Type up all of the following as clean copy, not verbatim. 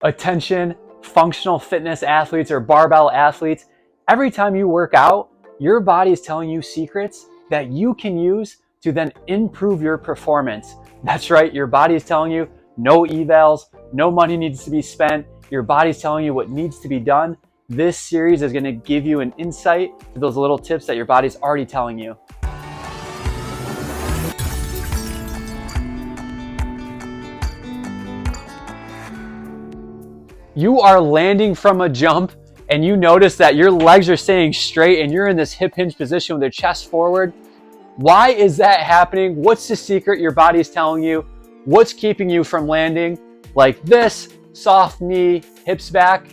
Attention, functional fitness athletes or barbell athletes. Every time you work out, your body is telling you secrets that you can use to then improve your performance. That's right, your body is telling you no evals, no money needs to be spent. Your body's telling you what needs to be done. This series is going to give you an insight to those little tips that your body's already telling you. You are landing from a jump and you notice that your legs are staying straight and you're in this hip hinge position with your chest forward. Why is that happening? What's the secret your body is telling you? What's keeping you from landing like this? Soft knee, hips back.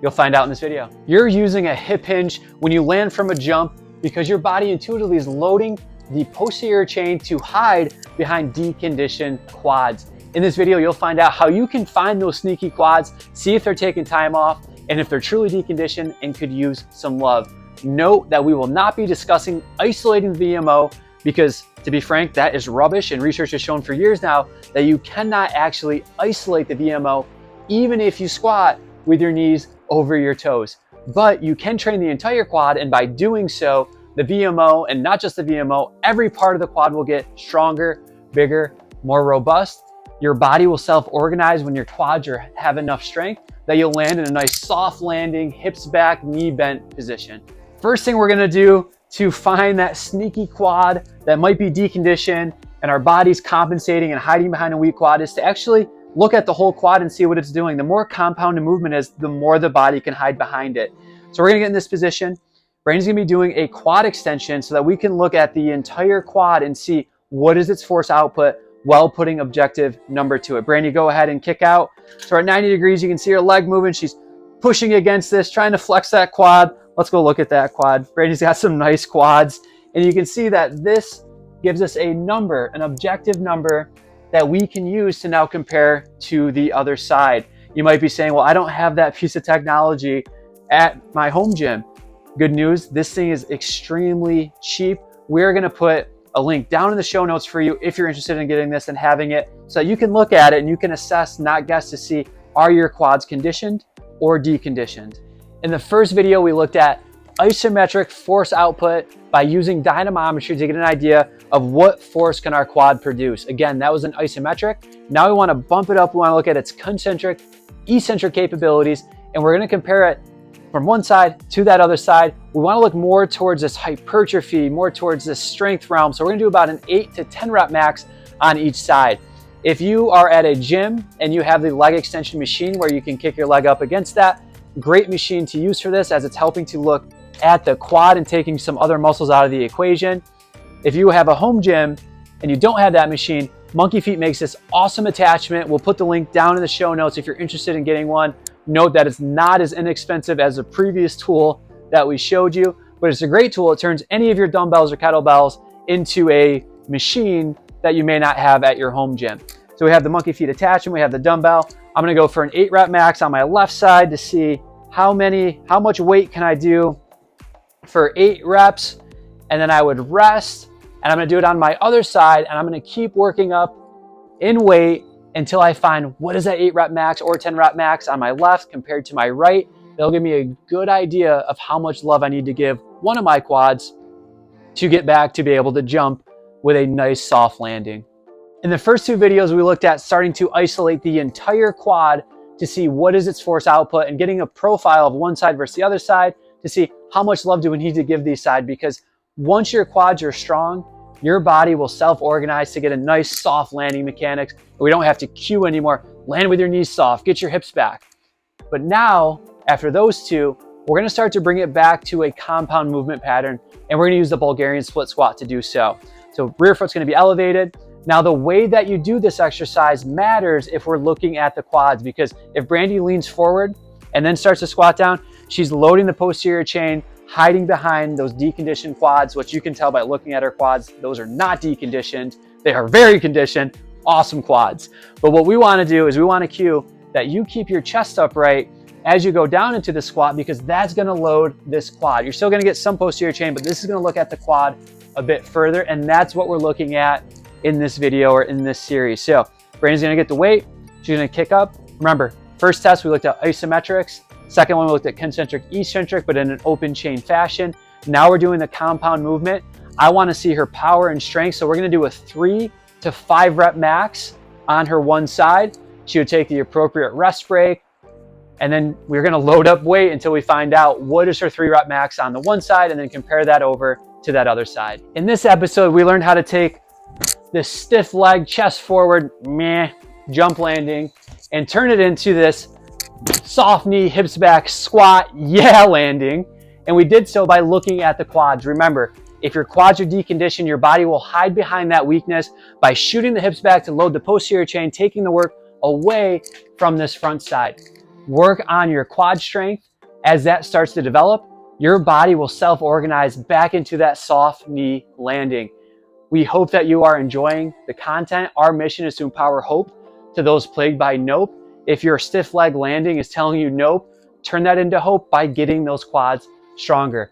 You'll find out in this video. You're using a hip hinge when you land from a jump because your body intuitively is loading the posterior chain to hide behind deconditioned quads. In this video, you'll find out how you can find those sneaky quads, see if they're taking time off, and if they're truly deconditioned and could use some love. Note that we will not be discussing isolating the VMO because, to be frank, that is rubbish, and research has shown for years now that you cannot actually isolate the VMO even if you squat with your knees over your toes. But you can train the entire quad, and by doing so, the VMO, and not just the VMO, every part of the quad will get stronger, bigger, more robust. Your body will self-organize when your quads have enough strength that you'll land in a nice soft landing, hips back, knee bent position. First thing we're gonna do to find that sneaky quad that might be deconditioned and our body's compensating and hiding behind a weak quad is to actually look at the whole quad and see what it's doing. The more compound the movement is, the more the body can hide behind it. So we're gonna get in this position. Brandon's gonna be doing a quad extension so that we can look at the entire quad and see what is its force output while putting objective number to it. Brandy, go ahead and kick out. So we're at 90 degrees, you can see her leg moving. She's pushing against this, trying to flex that quad. Let's go look at that quad. Brandy's got some nice quads. And you can see that this gives us a number, an objective number that we can use to now compare to the other side. You might be saying, well, I don't have that piece of technology at my home gym. Good news, this thing is extremely cheap. We're gonna put a link down in the show notes for you if you're interested in getting this and having it so that you can look at it and you can assess, not guess, to see are your quads conditioned or deconditioned. In the first video, we looked at isometric force output by using dynamometry to get an idea of what force can our quad produce. Again, that was an isometric. Now we want to bump it up. We want to look at its concentric, eccentric capabilities, and we're going to compare it from one side to that other side. We want to look more towards this hypertrophy, more towards this strength realm. So we're going to do about an 8 to 10 rep max on each side. If you are at a gym and you have the leg extension machine where you can kick your leg up against that, great machine to use for this as it's helping to look at the quad and taking some other muscles out of the equation. If you have a home gym and you don't have that machine, Monkey Feet makes this awesome attachment. We'll put the link down in the show notes if you're interested in getting one. Note that it's not as inexpensive as the previous tool that we showed you, but it's a great tool. It turns any of your dumbbells or kettlebells into a machine that you may not have at your home gym. So we have the Monkey Feet attachment, we have the dumbbell. I'm gonna go for an 8 rep max on my left side to see how much weight can I do for 8 reps, and then I would rest, and I'm gonna do it on my other side, and I'm gonna keep working up in weight until I find what is that 8 rep max or 10 rep max on my left compared to my right. That'll give me a good idea of how much love I need to give one of my quads to get back to be able to jump with a nice soft landing. In the first 2 videos, we looked at starting to isolate the entire quad to see what is its force output and getting a profile of one side versus the other side to see how much love do we need to give these side, because once your quads are strong, your body will self-organize to get a nice soft landing mechanics. We don't have to cue anymore. Land with your knees soft, get your hips back. But now, after those 2, we're gonna start to bring it back to a compound movement pattern, and we're gonna use the Bulgarian split squat to do so. So rear foot's gonna be elevated. Now the way that you do this exercise matters if we're looking at the quads, because if Brandy leans forward and then starts to squat down, she's loading the posterior chain, hiding behind those deconditioned quads, which you can tell by looking at her quads. Those are not deconditioned. They are very conditioned, awesome quads. But what we wanna do is we wanna cue that you keep your chest upright as you go down into the squat, because that's gonna load this quad. You're still gonna get some posterior chain, but this is gonna look at the quad a bit further, and that's what we're looking at in this video or in this series. So Brandy's gonna get the weight, she's gonna kick up. Remember, First test, we looked at isometrics. Second one, we looked at concentric eccentric, but in an open chain fashion. Now we're doing the compound movement. I want to see her power and strength. So we're going to do a 3 to 5 rep max on her one side. She would take the appropriate rest break. And then we're going to load up weight until we find out what is her 3 rep max on the one side and then compare that over to that other side. In this episode, we learned how to take this stiff leg, chest forward, jump landing, and turn it into this soft knee, hips back, squat, landing. And we did so by looking at the quads. Remember, if your quads are deconditioned, your body will hide behind that weakness by shooting the hips back to load the posterior chain, taking the work away from this front side. Work on your quad strength. As that starts to develop, your body will self-organize back into that soft knee landing. We hope that you are enjoying the content. Our mission is to empower hope to those plagued by nope. If your stiff leg landing is telling you nope, turn that into hope by getting those quads stronger.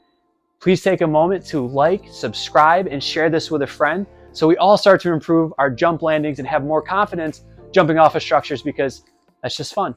Please take a moment to like, subscribe, and share this with a friend so we all start to improve our jump landings and have more confidence jumping off of structures, because that's just fun.